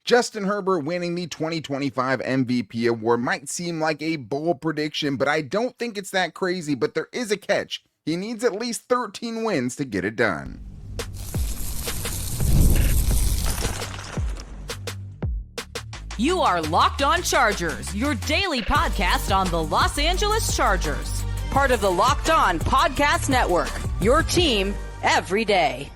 Justin Herbert winning the 2025 MVP award might seem like a bold prediction, but I don't think it's that crazy. But there is a catch. He needs at least 13 wins to get it done. You are Locked On Chargers, your daily podcast on the Los Angeles Chargers. Part of the Locked On Podcast Network, your team every day.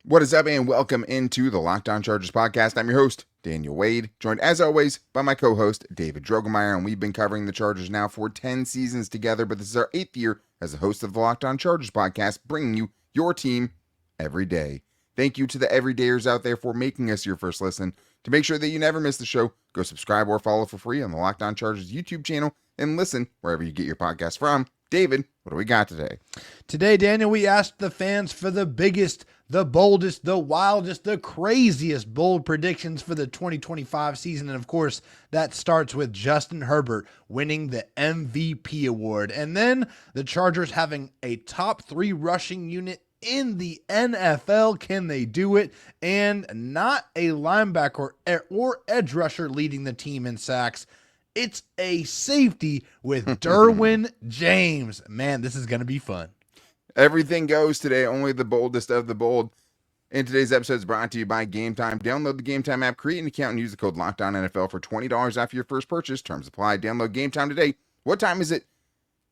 What is up, and welcome into the Locked On Chargers podcast. I'm your host, Daniel Wade, joined as always by my co-host, David Droegemeier, and we've been covering the Chargers now for 10 seasons together, but this is our 8th year as the host of the Locked On Chargers podcast, bringing you your team every day. Thank you to the everydayers out there for making us your first listen. To make sure that you never miss the show, go subscribe or follow for free on the Locked On Chargers YouTube channel and listen wherever you get your podcast from. David, what do we got today? Today, Daniel, we asked the fans for the biggest, the boldest, the wildest, the craziest bold predictions for the 2025 season. And of course, that starts with Justin Herbert winning the MVP award. And then the Chargers having a top 3 rushing unit in the NFL. Can they do it? And not a linebacker or edge rusher leading the team in sacks. It's a safety with Derwin James. Man, this is going to be fun. Everything goes today, only the boldest of the bold. And today's episode is brought to you by Game Time. Download the Game Time app, create an account, and use the code LOCKEDONNFL for $20 off your first purchase. Terms apply. Download Game Time today. What time is it?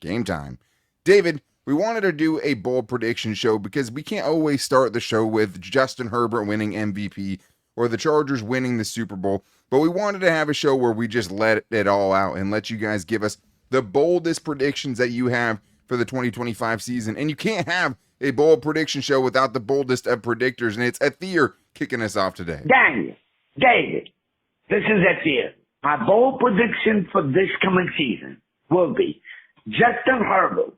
Game time. David, we wanted to do a bold prediction show because we can't always start the show with Justin Herbert winning MVP or the Chargers winning the Super Bowl. But we wanted to have a show where we just let it all out and let you guys give us the boldest predictions that you have for the 2025 season. And you can't have a bold prediction show without the boldest of predictors. And it's Athir kicking us off today. Daniel, David, this is Athir. My bold prediction for this coming season will be Justin Herbert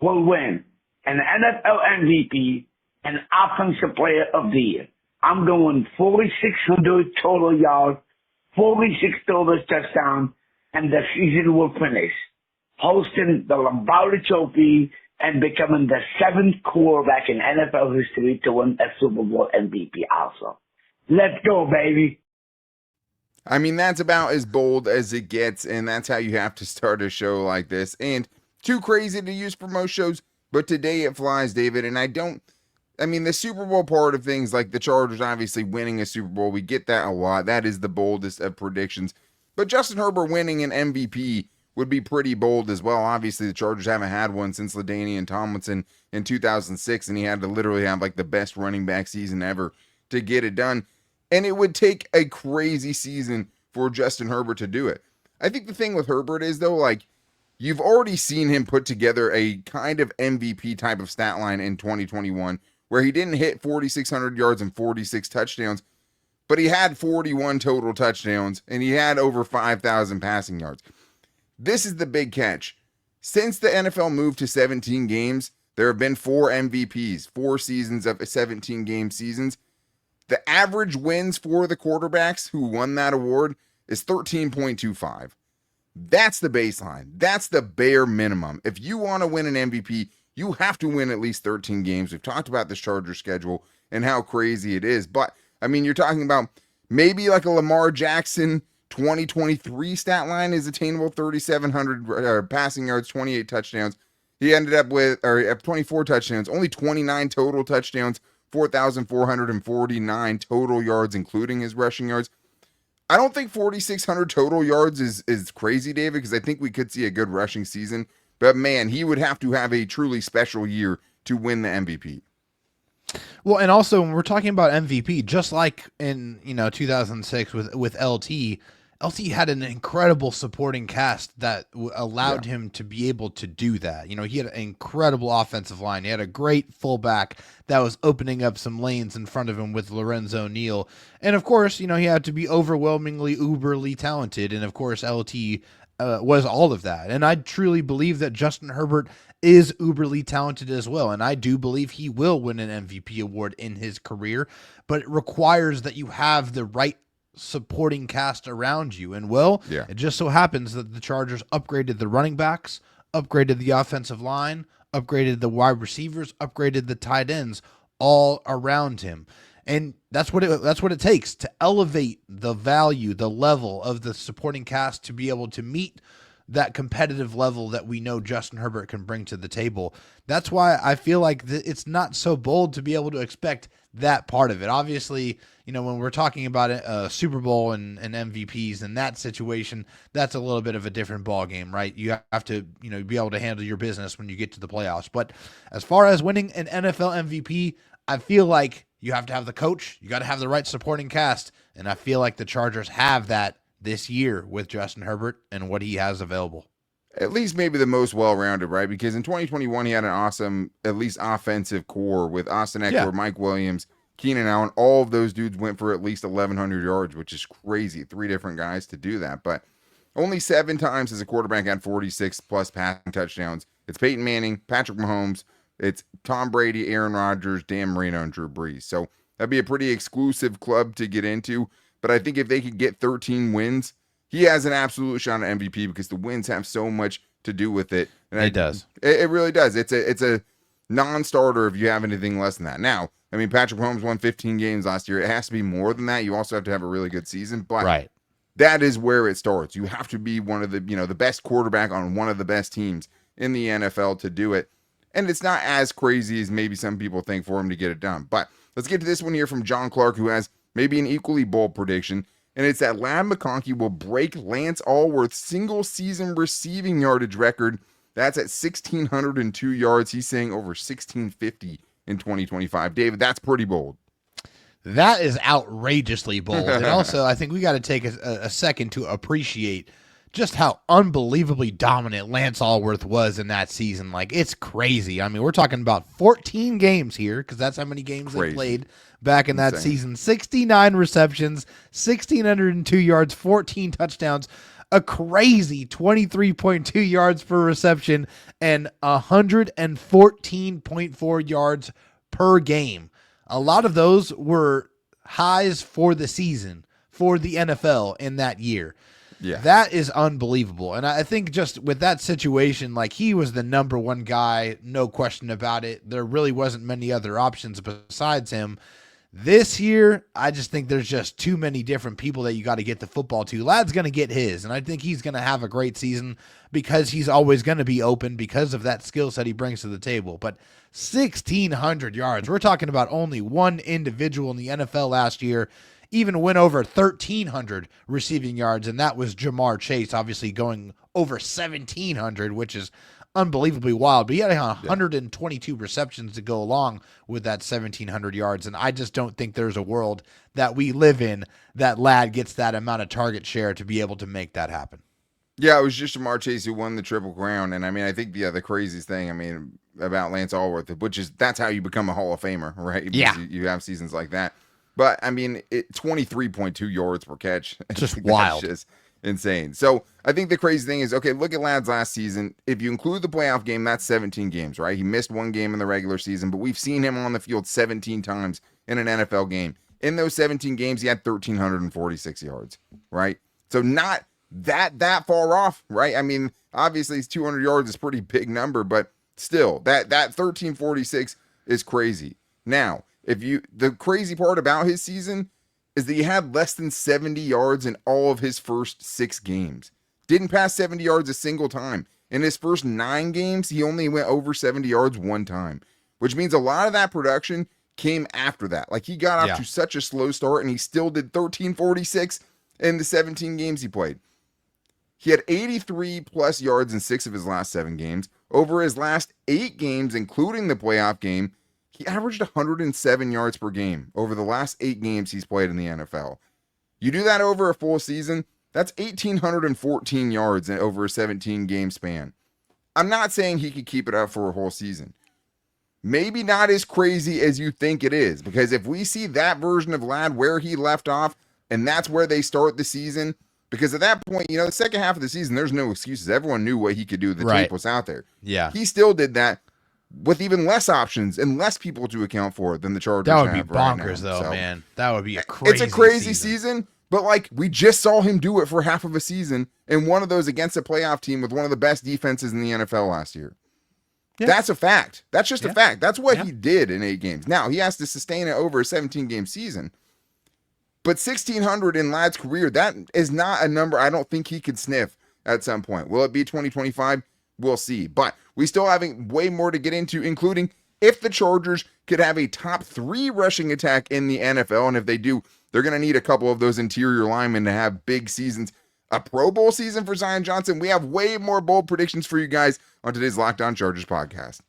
will win an NFL MVP and Offensive Player of the Year. I'm going 4,600 total yards, 46 total touchdowns, and the season will finish hosting the Lombardi Trophy and becoming the 7th quarterback in NFL history to win a Super Bowl MVP also. Let's go, baby. I mean, that's about as bold as it gets, and that's how you have to start a show like this. And too crazy to use for most shows, but today it flies, David. And the Super Bowl part of things, like the Chargers obviously winning a Super Bowl, we get that a lot. That is the boldest of predictions. But Justin Herbert winning an MVP would be pretty bold as well. Obviously, the Chargers haven't had one since LaDainian Tomlinson in 2006, and he had to literally have like the best running back season ever to get it done. And it would take a crazy season for Justin Herbert to do it. I think the thing with Herbert is, though, like, you've already seen him put together a kind of MVP type of stat line in 2021, where he didn't hit 4,600 yards and 46 touchdowns, but he had 41 total touchdowns, and he had over 5,000 passing yards. This is the big catch. Since the NFL moved to 17 games, there have been 4 MVPs, 4 seasons of 17-game seasons. The average wins for the quarterbacks who won that award is 13.25. That's the baseline. That's the bare minimum. If you want to win an MVP, you have to win at least 13 games. We've talked about this Chargers schedule and how crazy it is. But, I mean, you're talking about maybe like a Lamar Jackson 2023 stat line is attainable, 3,700 passing yards, 28 touchdowns. He ended up with 24 touchdowns, only 29 total touchdowns, 4,449 total yards, including his rushing yards. I don't think 4,600 total yards is crazy, David, because I think we could see a good rushing season. But, man, he would have to have a truly special year to win the MVP. Well, and also when we're talking about MVP, just like in 2006 with LT had an incredible supporting cast that allowed him to be able to do that. He had an incredible offensive line. He had a great fullback that was opening up some lanes in front of him with Lorenzo Neal. And of course, he had to be overwhelmingly uberly talented. And of course, LT was all of that. And I truly believe that Justin Herbert is uberly talented as well. And I do believe he will win an MVP award in his career, but it requires that you have the right supporting cast around you. And it just so happens that the Chargers upgraded the running backs, upgraded the offensive line, upgraded the wide receivers, upgraded the tight ends all around him. And that's what it takes to elevate the value, the level of the supporting cast to be able to meet that competitive level that we know Justin Herbert can bring to the table. That's why I feel like it's not so bold to be able to expect that part of it. Obviously, when we're talking about Super Bowl and MVPs in that situation, that's a little bit of a different ball game, right? You have to, be able to handle your business when you get to the playoffs. But as far as winning an NFL MVP, I feel like you have to have the coach, you got to have the right supporting cast, and I feel like the Chargers have that this year with Justin Herbert and what he has available. At least maybe the most well-rounded, right? Because in 2021, he had an awesome, at least offensive core with Austin Eckler, Mike Williams, Keenan Allen. All of those dudes went for at least 1,100 yards, which is crazy. 3 different guys to do that. But only 7 times as a quarterback had 46-plus passing touchdowns. It's Peyton Manning, Patrick Mahomes, it's Tom Brady, Aaron Rodgers, Dan Marino, and Drew Brees. So that'd be a pretty exclusive club to get into. But I think if they could get 13 wins, he has an absolute shot at MVP because the wins have so much to do with it. And it does. It really does. It's a non-starter if you have anything less than that. Now, I mean, Patrick Mahomes won 15 games last year. It has to be more than that. You also have to have a really good season. But that is where it starts. You have to be one of the, the best quarterback on one of the best teams in the NFL to do it. And it's not as crazy as maybe some people think for him to get it done. But let's get to this one here from John Clark, who has maybe an equally bold prediction. And it's that Ladd McConkey will break Lance Alworth's single-season receiving yardage record. That's at 1,602 yards. He's saying over 1,650 in 2025. David, that's pretty bold. That is outrageously bold. And also, I think we got to take a second to appreciate just how unbelievably dominant Lance Alworth was in that season. Like, it's crazy. I mean, we're talking about 14 games here because that's how many games they played back in that season. 69 receptions, 1,602 yards, 14 touchdowns, a crazy 23.2 yards per reception, and 114.4 yards per game. A lot of those were highs for the season for the NFL in that year. Yeah. That is unbelievable. And I think just with that situation, like, he was the number one guy, no question about it. There really wasn't many other options besides him. This year, I just think there's just too many different people that you got to get the football to. Ladd's going to get his, and I think he's going to have a great season because he's always going to be open because of that skill set he brings to the table. But 1,600 yards, we're talking about only one individual in the NFL last year even went over 1,300 receiving yards, and that was Jamar Chase, obviously going over 1,700, which is unbelievably wild. But he had 122 receptions to go along with that 1,700 yards, and I just don't think there's a world that we live in that Ladd gets that amount of target share to be able to make that happen. Yeah, it was just Jamar Chase who won the Triple Crown, and I mean, I think the craziest thing, about Lance Alworth, which is that's how you become a Hall of Famer, right? Yeah. Because you have seasons like that. But, 23.2 yards per catch. Just wild. That's just insane. So, I think the crazy thing is, okay, look at Ladd's last season. If you include the playoff game, that's 17 games, right? He missed one game in the regular season, but we've seen him on the field 17 times in an NFL game. In those 17 games, he had 1,346 yards, right? So, not that far off, right? I mean, obviously, 200 yards is a pretty big number, but still, that 1,346 is crazy. Now, the crazy part about his season is that he had less than 70 yards in all of his first 6 games. Didn't pass 70 yards a single time. In his first 9 games, he only went over 70 yards one time, which means a lot of that production came after that. Like, he got off to such a slow start, and he still did 1,346 in the 17 games he played. He had 83 plus yards in 6 of his last 7 games. Over his last 8 games, including the playoff game, he averaged 107 yards per game over the last 8 games he's played in the NFL. You do that over a full season, that's 1,814 yards in over a 17-game span. I'm not saying he could keep it up for a whole season. Maybe not as crazy as you think it is, because if we see that version of Ladd where he left off, and that's where they start the season, because at that point, the second half of the season, there's no excuses. Everyone knew what he could do. The tape was out there. Yeah. He still did that with even less options and less people to account for than the Chargers have. That would be right bonkers, now. though, man. That would be a crazy It's a crazy season, but we just saw him do it for half of a season in one of those against a playoff team with one of the best defenses in the NFL last year. Yeah. That's a fact. That's just a fact. That's what Yeah. he did in 8 games. Now, he has to sustain it over a 17-game season. But 1,600 in Ladd's career, that is not a number I don't think he could sniff at some point. Will it be 2025? We'll see. But we still have way more to get into, including if the Chargers could have a top 3 rushing attack in the NFL. And if they do, they're going to need a couple of those interior linemen to have big seasons. A Pro Bowl season for Zion Johnson. We have way more bold predictions for you guys on today's Locked On Chargers podcast.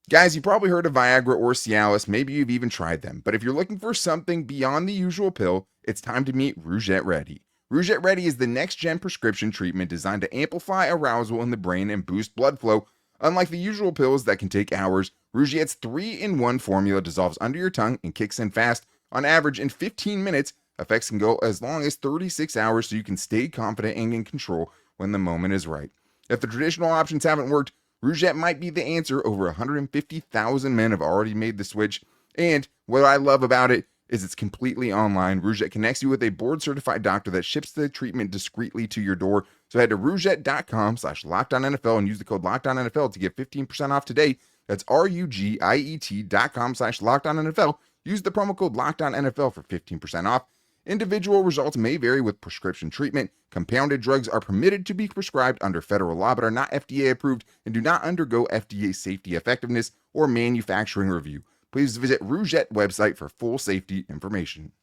Guys, you probably heard of Viagra or Cialis. Maybe you've even tried them. But if you're looking for something beyond the usual pill, it's time to meet Rougette Ready. Rougette Ready is the next-gen prescription treatment designed to amplify arousal in the brain and boost blood flow. Unlike the usual pills that can take hours, Rougette's 3-in-1 formula dissolves under your tongue and kicks in fast. On average, in 15 minutes, effects can go as long as 36 hours so you can stay confident and in control when the moment is right. If the traditional options haven't worked, Rougette might be the answer. Over 150,000 men have already made the switch. And what I love about it is it's completely online. Rougette connects you with a board-certified doctor that ships the treatment discreetly to your door. So head to rougette.com/LockedOnNFL and use the code LockedOnNFL to get 15% off today. That's RUGIET.com/LockedOnNFL. Use the promo code LockedOnNFL for 15% off. Individual results may vary with prescription treatment. Compounded drugs are permitted to be prescribed under federal law but are not FDA approved and do not undergo FDA safety effectiveness or manufacturing review. Please visit Rougette website for full safety information.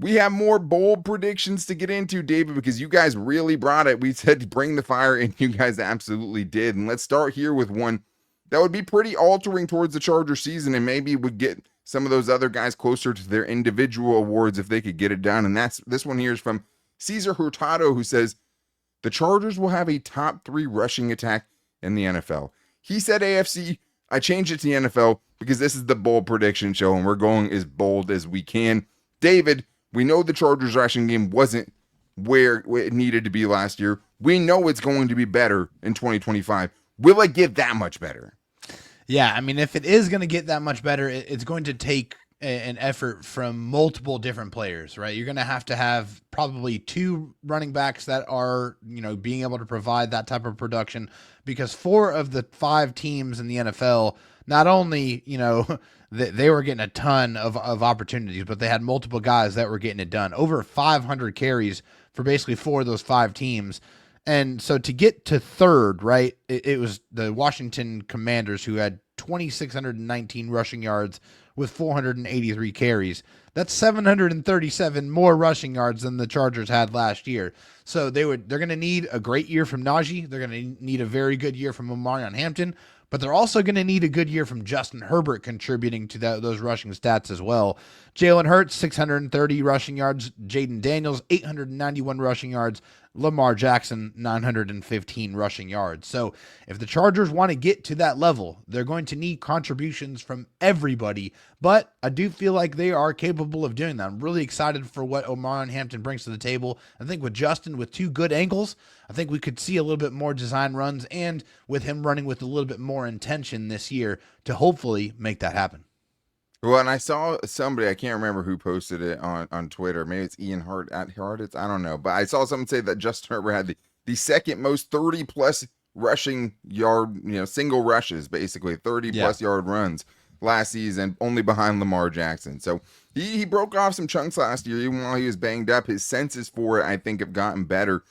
We have more bold predictions to get into, David, because you guys really brought it. We said bring the fire, and you guys absolutely did. And let's start here with one that would be pretty altering towards the Charger season and maybe would get some of those other guys closer to their individual awards if they could get it done. And this one here is from Cesar Hurtado, who says the Chargers will have a top 3 rushing attack in the NFL. He said AFC. I changed it to the NFL because this is the bold prediction show and we're going as bold as we can. David, we know the Chargers rushing game wasn't where it needed to be last year. We know it's going to be better in 2025. Will it get that much better? Yeah, I mean, if it is going to get that much better, it's going to take an effort from multiple different players, right? You're going to have probably 2 running backs that are, being able to provide that type of production, because 4 of the 5 teams in the NFL, not only, they were getting a ton of opportunities, but they had multiple guys that were getting it done. Over 500 carries for basically 4 of those 5 teams. And so to get to 3rd, right, it was the Washington Commanders who had 2,619 rushing yards with 483 carries. That's 737 more rushing yards than the Chargers had last year. So they're going to need a great year from Najee. They're going to need a very good year from Omarion Hampton, but they're also going to need a good year from Justin Herbert contributing to those rushing stats as well. Jalen Hurts, 630 rushing yards. Jaden Daniels, 891 rushing yards. Lamar Jackson, 915 rushing yards. So if the Chargers want to get to that level, they're going to need contributions from everybody, but I do feel like they are capable of doing that. I'm really excited for what Omarion Hampton brings to the table. I think with Justin, with 2 good ankles, I think we could see a little bit more design runs, and with him running with a little bit more intention this year to hopefully make that happen. Well, and I saw somebody, I can't remember who posted it on Twitter. Maybe it's Ian Hart at Hartitz. I don't know. But I saw someone say that Justin Herbert had the second most 30-plus rushing yard, single rushes, basically 30-plus yard runs last season, only behind Lamar Jackson. So he broke off some chunks last year, even while he was banged up. His senses for it, I think, have gotten better.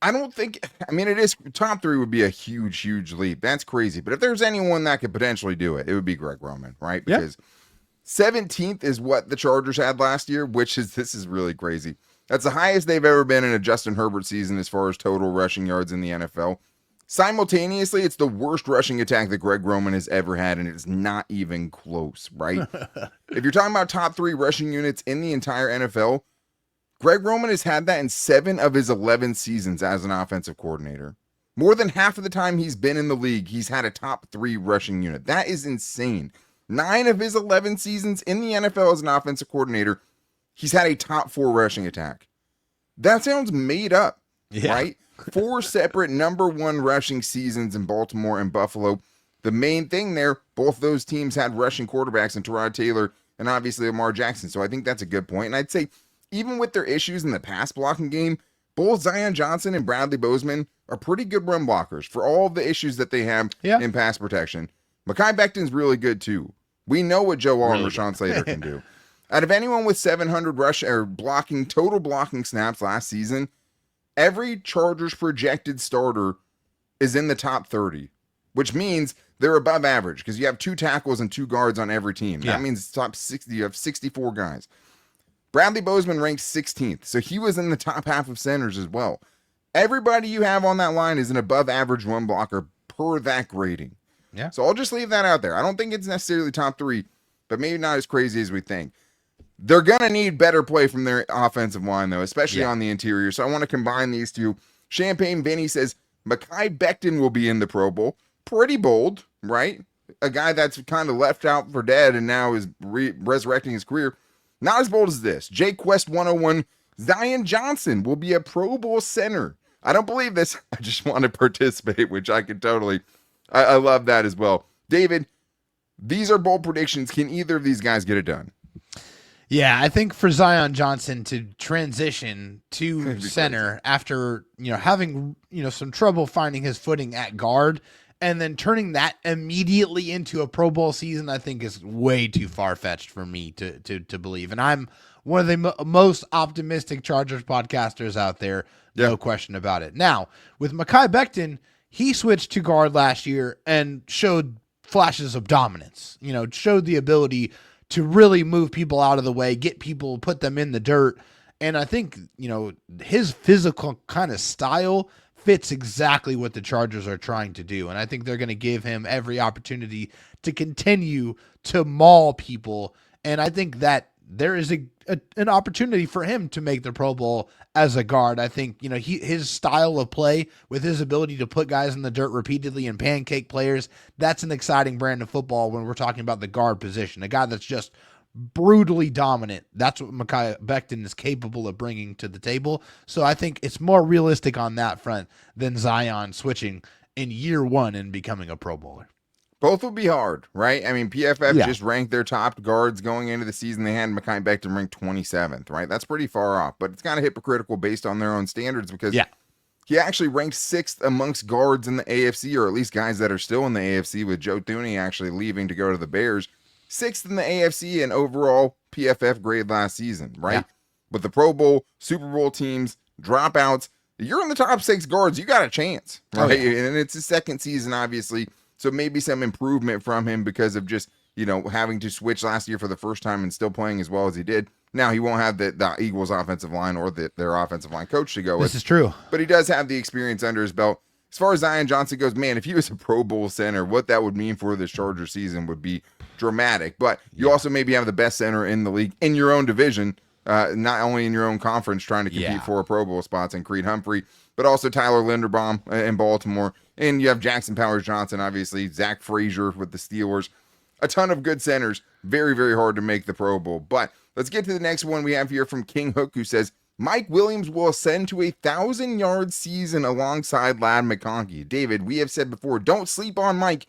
It is top 3 would be a huge, huge leap. That's crazy. But if there's anyone that could potentially do it, it would be Greg Roman, right? Because 17th is what the Chargers had last year, this is really crazy. That's the highest they've ever been in a Justin Herbert season as far as total rushing yards in the NFL. Simultaneously, it's the worst rushing attack that Greg Roman has ever had, and it's not even close, right? If you're talking about top 3 rushing units in the entire NFL, Greg Roman has had that in 7 of his 11 seasons as an offensive coordinator. More than half of the time he's been in the league, he's had a top 3 rushing unit. That is insane. 9 of his 11 seasons in the NFL as an offensive coordinator, he's had a top 4 rushing attack. That sounds made up, right? 4 separate number 1 rushing seasons in Baltimore and Buffalo. The main thing there, both those teams had rushing quarterbacks in Tyrod Taylor and obviously Lamar Jackson. So I think that's a good point. And I'd say even with their issues in the pass blocking game, both Zion Johnson and Bradley Bozeman are pretty good run blockers for all the issues that they have in pass protection. Mekhi Becton's really good too. We know what Joe Wall and Rashawn Slater can do. Out of anyone with 700 rush or total blocking snaps last season, every Chargers projected starter is in the top 30, which means they're above average because you have 2 tackles and 2 guards on every team. That means top 60. You have 64 guys. Bradley Bozeman ranked 16th, so he was in the top half of centers as well. Everybody you have on that line is an above average run blocker per that grading. Yeah. So I'll just leave that out there. I don't think it's necessarily top 3, but maybe not as crazy as we think. They're going to need better play from their offensive line, though, especially on the interior. So I want to combine these two. Champagne Vinny says Mekhi Becton will be in the Pro Bowl. Pretty bold, right? A guy that's kind of left out for dead and now is resurrecting his career. Not as bold as this. Jake Quest 101, Zion Johnson will be a Pro Bowl center. I don't believe this. I just want to participate, which I can totally. I love that as well. David, these are bold predictions. Can either of these guys get it done? Yeah, I think for Zion Johnson to transition to center after, having, some trouble finding his footing at guard and then turning that immediately into a Pro Bowl season, I think is way too far-fetched for me to believe. And I'm one of the most optimistic Chargers podcasters out there, no question about it. Now, with Mekhi Becton, he switched to guard last year and showed flashes of dominance, showed the ability to really move people out of the way, get people, put them in the dirt. And I think, his physical kind of style fits exactly what the Chargers are trying to do. And I think they're going to give him every opportunity to continue to maul people. And I think that there is an opportunity for him to make the Pro Bowl as a guard. I think, his style of play with his ability to put guys in the dirt repeatedly and pancake players, that's an exciting brand of football when we're talking about the guard position. A guy that's just brutally dominant. That's what Mekhi Becton is capable of bringing to the table. So I think it's more realistic on that front than Zion switching in year 1 and becoming a Pro Bowler. Both would be hard, right? I mean, PFF just ranked their top guards going into the season. They had Mekhi Becton ranked 27th, right? That's pretty far off, but it's kind of hypocritical based on their own standards because he actually ranked 6th amongst guards in the AFC, or at least guys that are still in the AFC, with Joe Thuney actually leaving to go to the Bears. 6th in the AFC in overall PFF grade last season, right? Yeah. With the Pro Bowl, Super Bowl teams, dropouts, you're in the top 6 guards, you got a chance, right? And it's his second season, obviously. So maybe some improvement from him because of just, having to switch last year for the first time and still playing as well as he did. Now he won't have the Eagles offensive line or their offensive line coach to go with. This is true. But he does have the experience under his belt. As far as Zion Johnson goes, man, if he was a Pro Bowl center, what that would mean for this Charger season would be dramatic. But you also maybe have the best center in the league in your own division, not only in your own conference trying to compete for a Pro Bowl spots in Creed Humphrey, but also Tyler Linderbaum in Baltimore. And you have Jackson Powers-Johnson, obviously, Zach Frazier with the Steelers. A ton of good centers. Very, very hard to make the Pro Bowl. But let's get to the next one we have here from King Hook, who says, Mike Williams will ascend to a 1,000-yard season alongside Ladd McConkey. David, we have said before, don't sleep on Mike,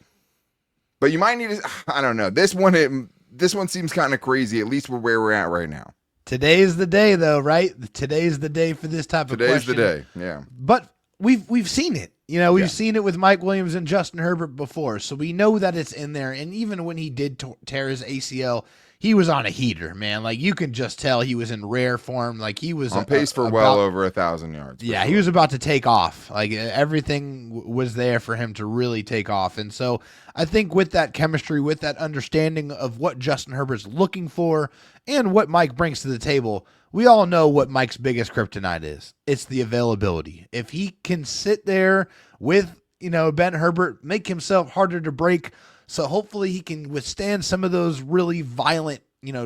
but you might need to, I don't know. This one seems kind of crazy, at least where we're at right now. Today's the day, though, right? Today's the day for this type of question. Today's the day, yeah. But we've seen it. We've seen it with Mike Williams and Justin Herbert before, so we know that it's in there. And even when he did tear his ACL, he was on a heater, man. Like, you can just tell he was in rare form. Like, he was on pace for well over 1,000 yards. Yeah, sure. He was about to take off. Like, everything was there for him to really take off. And so I think with that chemistry, with that understanding of what Justin Herbert's looking for and what Mike brings to the table, we all know what Mike's biggest kryptonite is. It's the availability. If he can sit there with, Ben Herbert, make himself harder to break, so hopefully he can withstand some of those really violent,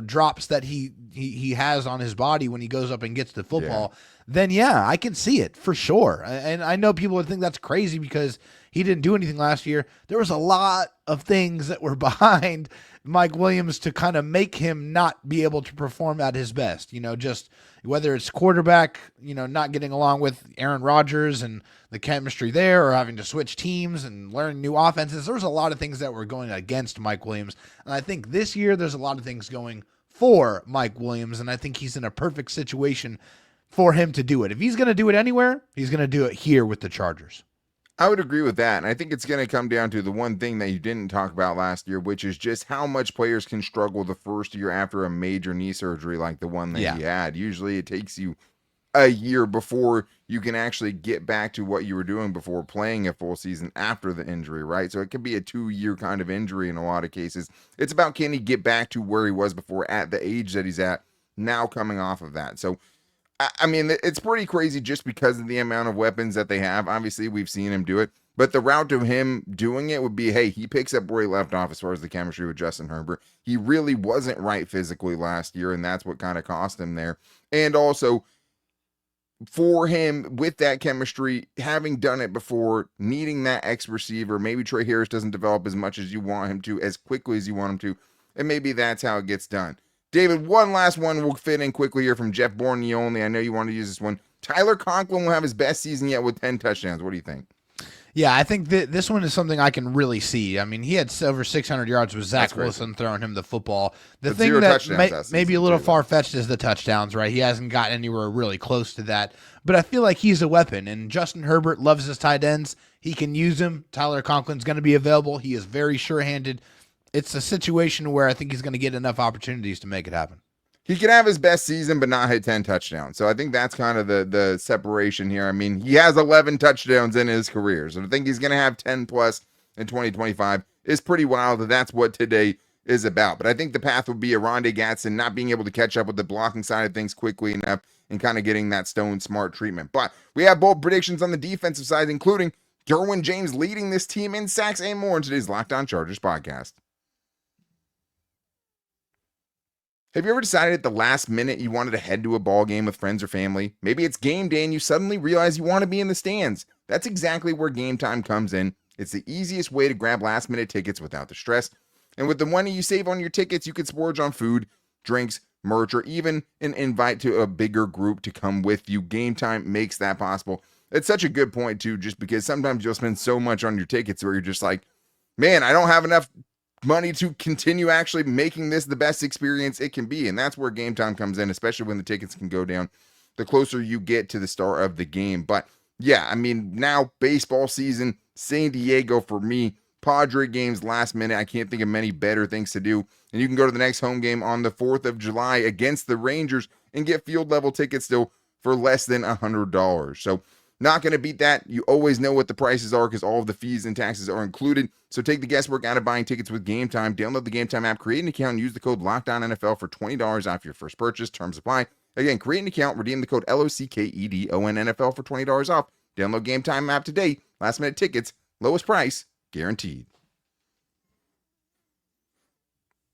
drops that he has on his body when he goes up and gets the football, then I can see it for sure. And I know people would think that's crazy because he didn't do anything last year. There was a lot of things that were behind Mike Williams to kind of make him not be able to perform at his best, just whether it's quarterback, not getting along with Aaron Rodgers and the chemistry there, or having to switch teams and learn new offenses. There's a lot of things that were going against Mike Williams. And I think this year there's a lot of things going for Mike Williams, and I think he's in a perfect situation for him to do it. If he's going to do it anywhere, he's going to do it here with the Chargers. I would agree with that. And I think it's going to come down to the one thing that you didn't talk about last year, which is just how much players can struggle the first year after a major knee surgery like the one that he had. Usually it takes you a year before you can actually get back to what you were doing before playing a full season after the injury, right? So it could be a 2-year kind of injury in a lot of cases. It's about, can he get back to where he was before at the age that he's at now coming off of that. So I mean, it's pretty crazy just because of the amount of weapons that they have. Obviously, we've seen him do it. But the route to him doing it would be, hey, he picks up where he left off as far as the chemistry with Justin Herbert. He really wasn't right physically last year, and that's what kind of cost him there. And also, for him, with that chemistry, having done it before, needing that X receiver, maybe Trey Harris doesn't develop as much as you want him to, as quickly as you want him to, and maybe that's how it gets done. David, one last one will fit in quickly here from Jeff Bornioli. I know you want to use this one. Tyler Conklin will have his best season yet with 10 touchdowns. What do you think? Yeah, I think that this one is something I can really see. I mean, he had over 600 yards with Zach Wilson throwing him the football. The thing that may be a little far-fetched is the touchdowns, right? He hasn't gotten anywhere really close to that. But I feel like he's a weapon, and Justin Herbert loves his tight ends. He can use them. Tyler Conklin's going to be available. He is very sure-handed. It's a situation where I think he's going to get enough opportunities to make it happen. He can have his best season, but not hit 10 touchdowns. So I think that's kind of the separation here. I mean, he has 11 touchdowns in his career. So I think he's going to have 10 plus in 2025 is pretty wild. That's what today is about. But I think the path would be Rondé Gatson not being able to catch up with the blocking side of things quickly enough and kind of getting that stone smart treatment. But we have bold predictions on the defensive side, including Derwin James leading this team in sacks and more in today's Locked On Chargers podcast. Have you ever decided at the last minute you wanted to head to a ball game with friends or family? Maybe it's game day and you suddenly realize you want to be in the stands. That's exactly where Game Time comes in. It's the easiest way to grab last minute tickets without the stress. And with the money you save on your tickets, you can splurge on food, drinks, merch, or even an invite to a bigger group to come with you. Game Time makes that possible. It's such a good point too, just because sometimes you'll spend so much on your tickets where you're just like, man, I don't have enough money to continue actually making this the best experience it can be. And that's where Game Time comes in, especially when the tickets can go down the closer you get to the start of the game. But yeah, I mean, now baseball season, San Diego for me, Padre games last minute. I can't think of many better things to do. And you can go to the next home game on the 4th of July against the Rangers and get field level tickets still for less than $100. So not going to beat that. You always know what the prices are because all of the fees and taxes are included. So take the guesswork out of buying tickets with Game Time. Download the Game Time app, create an account, and use the code LOCKEDONNFL for $20 off your first purchase. Terms apply. Again, create an account, redeem the code LOCKEDONNFL for $20 off. Download Game Time app today. Last minute tickets, lowest price, guaranteed.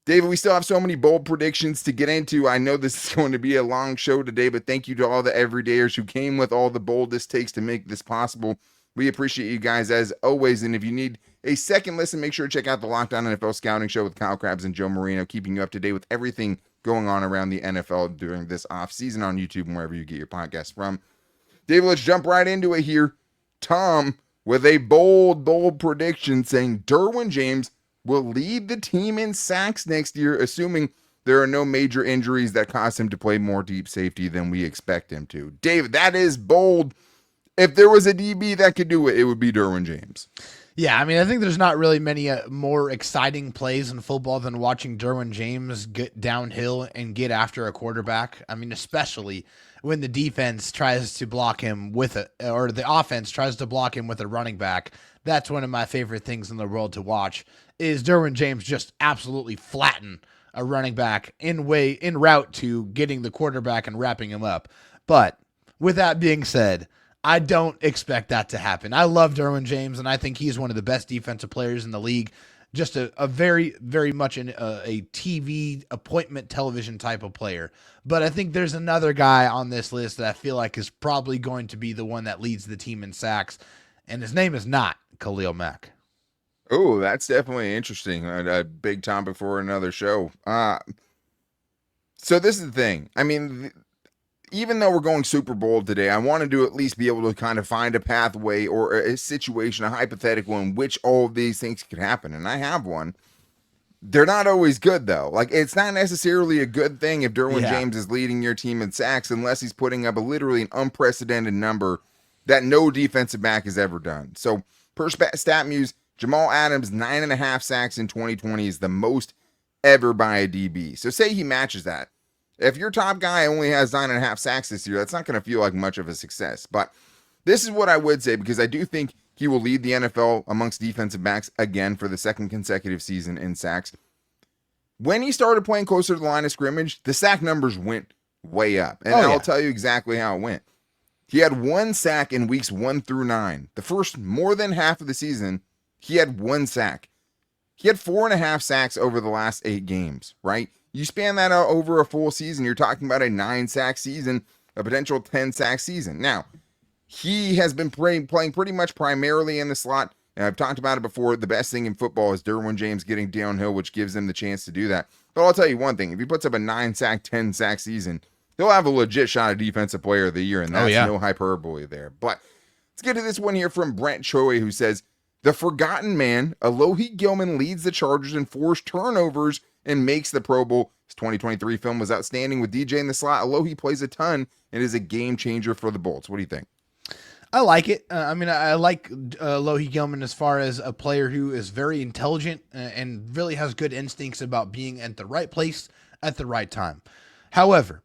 David, we still have so many bold predictions to get into. I know this is going to be a long show today, but thank you to all the everydayers who came with all the boldest takes to make this possible. We appreciate you guys as always. And if you need a second listen, make sure to check out the Locked On NFL Scouting Show with Kyle Krabs and Joe Marino, keeping you up to date with everything going on around the NFL during this off season on YouTube and wherever you get your podcasts from. David, let's jump right into it here. Tom with a bold prediction saying Derwin James will lead the team in sacks next year, assuming there are no major injuries that cause him to play more deep safety than we expect him to. David, that is bold. If there was a DB that could do it, it would be Derwin James. Yeah, I mean, I think there's not really many more exciting plays in football than watching Derwin James get downhill and get after a quarterback. I mean, especially when the defense tries to block him with or the offense tries to block him with a running back. That's one of my favorite things in the world to watch, is Derwin James just absolutely flatten a running back en route to getting the quarterback and wrapping him up. But with that being said, I don't expect that to happen. I love Derwin James, and I think he's one of the best defensive players in the league. Just a very, very much a TV appointment television type of player. But I think there's another guy on this list that I feel like is probably going to be the one that leads the team in sacks, and his name is not Khalil Mack. Oh, that's definitely interesting. A big topic for another show. So this is the thing. I mean, even though we're going Super Bowl today, I wanted to at least be able to kind of find a pathway or a situation, a hypothetical in which all of these things could happen. And I have one. They're not always good, though. Like, it's not necessarily a good thing if Derwin Yeah. James is leading your team in sacks unless he's putting up literally an unprecedented number that no defensive back has ever done. So, per StatMuse, Jamal Adams, 9.5 sacks in 2020 is the most ever by a DB. So, say he matches that. If your top guy only has 9.5 sacks this year, that's not going to feel like much of a success. But this is what I would say, because I do think he will lead the NFL amongst defensive backs again for the second consecutive season in sacks. When he started playing closer to the line of scrimmage, the sack numbers went way up. And I'll tell you exactly how it went. He had 1 sack in weeks 1 through 9. The first more than half of the season, he had 1 sack. He had 4.5 sacks over the last 8 games, right? You span that out over a full season, you're talking about a 9-sack season, a potential 10-sack season. Now, he has been playing pretty much primarily in the slot, and I've talked about it before. The best thing in football is Derwin James getting downhill, which gives him the chance to do that. But I'll tell you one thing, if he puts up a 9-sack, 10-sack season, he'll have a legit shot at Defensive Player of the Year, and that's no hyperbole there. But let's get to this one here from Brent Choi, who says, the forgotten man, Alohi Gilman, leads the Chargers in forced turnovers and makes the Pro Bowl. His 2023 film was outstanding with DJ in the slot. Alohi plays a ton and is a game changer for the Bolts. What do you think? I like it. I like Alohi Gilman as far as a player who is very intelligent and really has good instincts about being at the right place at the right time. However,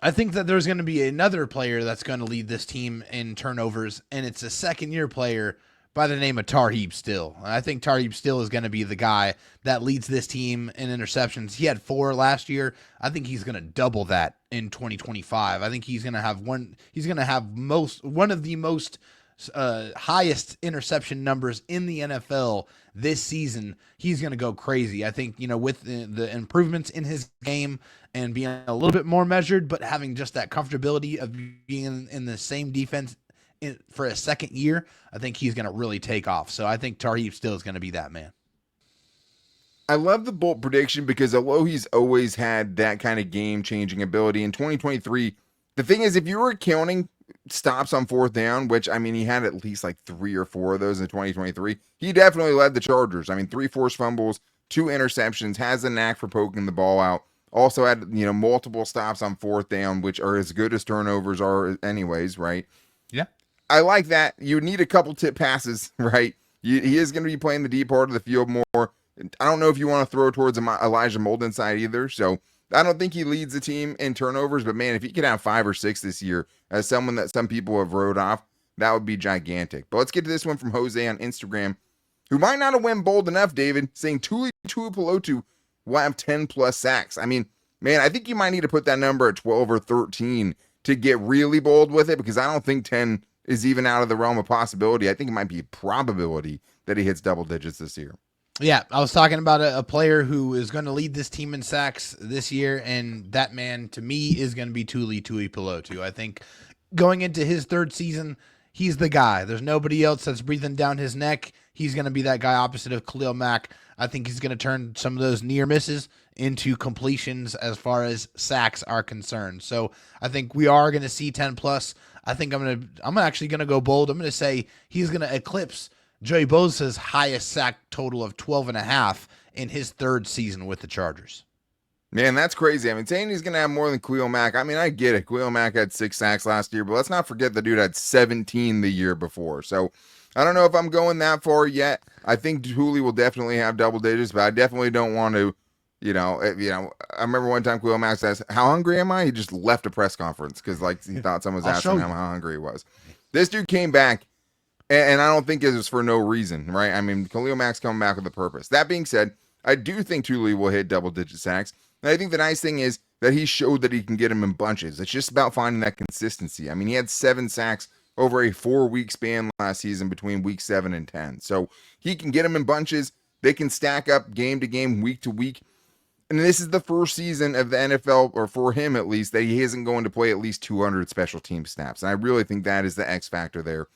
I think that there's going to be another player that's going to lead this team in turnovers, and it's a second-year player by the name of Tarheeb Still. I think Tarheeb Still is going to be the guy that leads this team in interceptions. He had 4 last year. I think he's going to double that in 2025. I think he's going to have one of the most highest interception numbers in the NFL this season. He's going to go crazy. I think, with the improvements in his game and being a little bit more measured, but having just that comfortability of being in the same defense for a second year, I think he's going to really take off. So I think Tarheeb Still is going to be that man. I love the Bolt prediction because although he's always had that kind of game-changing ability, in 2023, the thing is, if you were counting stops on 4th down, which, he had at least like 3 or 4 of those in 2023, he definitely led the Chargers. 3 forced fumbles, 2 interceptions, has a knack for poking the ball out. Also had, multiple stops on 4th down, which are as good as turnovers are anyways, right? Yeah. I like that. You need a couple tip passes, right? He is going to be playing the deep part of the field more. I don't know if you want to throw towards Elijah Molden's side either. So I don't think he leads the team in turnovers. But, man, if he could have 5 or 6 this year as someone that some people have wrote off, that would be gigantic. But let's get to this one from Jose on Instagram, who might not have went bold enough, David, saying Tuli Tuipulotu will have 10-plus sacks. Man, I think you might need to put that number at 12 or 13 to get really bold with it, because I don't think 10 is even out of the realm of possibility. I think it might be a probability that he hits double digits this year. Yeah, I was talking about a player who is going to lead this team in sacks this year, and that man, to me, is going to be Tuli Tuipulotu. I think going into his 3rd season, he's the guy. There's nobody else that's breathing down his neck. He's going to be that guy opposite of Khalil Mack. I think he's going to turn some of those near misses into completions as far as sacks are concerned. So I think we are going to see 10+. I think I'm actually going to go bold. I'm going to say he's going to eclipse Joey Bosa's highest sack total of 12.5 in his 3rd season with the Chargers. Man, that's crazy. Saying he's going to have more than Khalil Mack, I get it. Khalil Mack had 6 sacks last year, but let's not forget the dude had 17 the year before. So I don't know if I'm going that far yet. I think Tuli will definitely have double digits, but I definitely don't want to, I remember one time Khalil Mack says, "How hungry am I?" He just left a press conference because he thought someone was asking him how hungry he was. This dude came back, and I don't think it was for no reason, right? Khalil Mack's coming back with a purpose. That being said, I do think Tuli will hit double-digit sacks. And I think the nice thing is that he showed that he can get him in bunches. It's just about finding that consistency. He had 7 sacks over a 4-week span last season between week 7 and 10. So he can get them in bunches. They can stack up game to game, week to week. And this is the first season of the NFL, or for him at least, that he isn't going to play at least 200 special team snaps. And I really think that is the X factor there.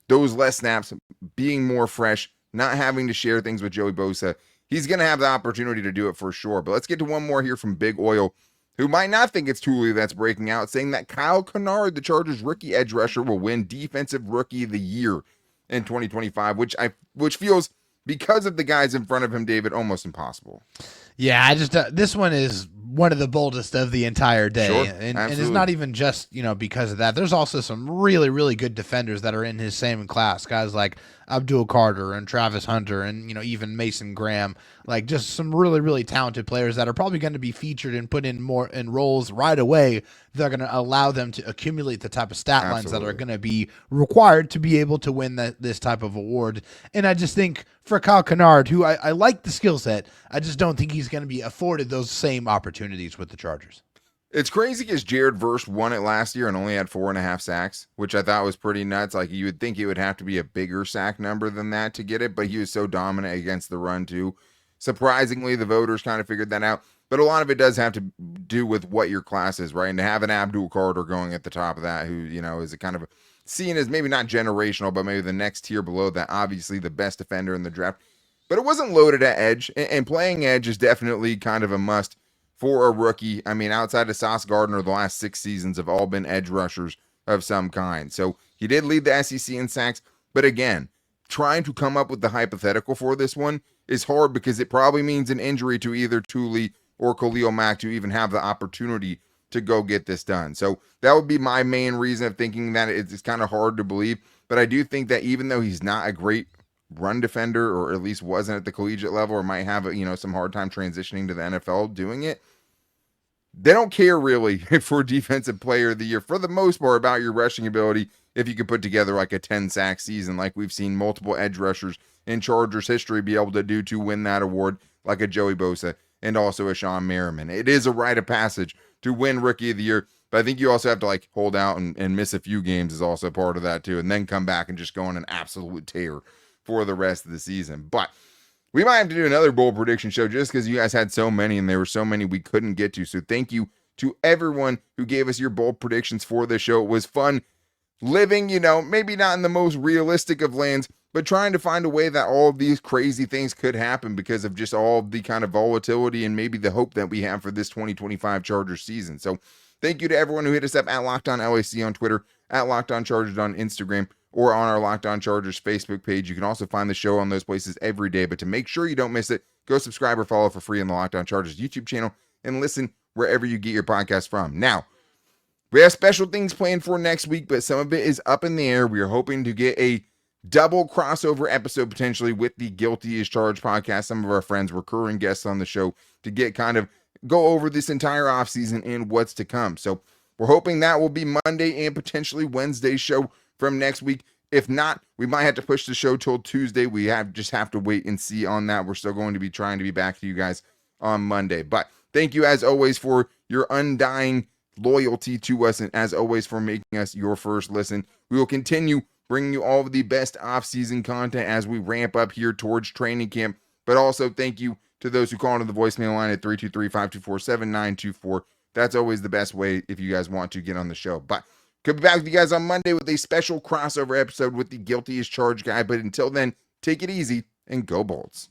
Those less snaps, being more fresh, not having to share things with Joey Bosa. He's going to have the opportunity to do it for sure. But let's get to one more here from Big Oil, who might not think it's Tuli that's breaking out, saying that Kyle Kennard, the Chargers rookie edge rusher, will win Defensive Rookie of the Year in 2025, which feels because of the guys in front of him, David, almost impossible. Yeah, I just this one is one of the boldest of the entire day, Sure, and it's absolutely. not even just because of that. There's also some really really good defenders that are in his same class, guys like Abdul Carter and Travis Hunter, and even Mason Graham, like just some really really talented players that are probably going to be featured and put in more in roles right away. They're going to allow them to accumulate the type of stat lines that are going to be required to be able to win this type of award. And I just think for Kyle Kennard, who I like the skill set, I just don't think he's going to be afforded those same opportunities with the Chargers. It's crazy because Jared Verse won it last year and only had 4.5 sacks, which I thought was pretty nuts. Like, you would think he would have to be a bigger sack number than that to get it, but he was so dominant against the run too. Surprisingly, the voters kind of figured that out, but a lot of it does have to do with what your class is, right? And to have an Abdul Carter going at the top of that, who, is a kind of seen as maybe not generational, but maybe the next tier below that, obviously the best defender in the draft. But it wasn't loaded at edge, and playing edge is definitely kind of a must for a rookie. I mean, outside of Sauce Gardner, the last 6 seasons have all been edge rushers of some kind. So he did lead the SEC in sacks, but again, trying to come up with the hypothetical for this one is hard because it probably means an injury to either Tuli or Khalil Mack to even have the opportunity to go get this done. So that would be my main reason of thinking that it's kind of hard to believe. But I do think that even though he's not a great run defender, or at least wasn't at the collegiate level, or might have some hard time transitioning to the NFL doing it, they don't care really for defensive player of the year for the most part about your rushing ability if you could put together like a 10 sack season like we've seen multiple edge rushers in Chargers history be able to do to win that award, like a Joey Bosa and also a Sean Merriman. It is a rite of passage to win Rookie of the Year, but I think you also have to like hold out and miss a few games is also part of that too, and then come back and just go on an absolute tear for the rest of the season. But we might have to do another bold prediction show just because you guys had so many and there were so many we couldn't get to. So thank you to everyone who gave us your bold predictions for this show. It was fun living, maybe not in the most realistic of lands, but trying to find a way that all of these crazy things could happen because of just all of the kind of volatility and maybe the hope that we have for this 2025 Chargers season. So thank you to everyone who hit us up at Locked On LAC on Twitter, at Locked On Chargers on Instagram, or on our Locked On Chargers Facebook page. You can also find the show on those places every day, but to make sure you don't miss it, go subscribe or follow for free on the Locked On Chargers YouTube channel and listen wherever you get your podcast from. Now, we have special things planned for next week, but some of it is up in the air. We are hoping to get a double crossover episode potentially with the Guilty as Charged podcast. Some of our friends, recurring guests on the show, to get kind of go over this entire offseason and what's to come. So we're hoping that will be Monday and potentially Wednesday's show from next week. If not, we might have to push the show till Tuesday. We just have to wait and see on that. We're still going to be trying to be back to you guys on Monday. But thank you as always for your undying loyalty to us, and as always for making us your first listen. We will continue bringing you all of the best off-season content as we ramp up here towards training camp. But also thank you to those who call into the voicemail line at 323-524-7924. That's always the best way if you guys want to get on the show. But could be back with you guys on Monday with a special crossover episode with the Guilty as Charged guy. But until then, take it easy and go Bolts.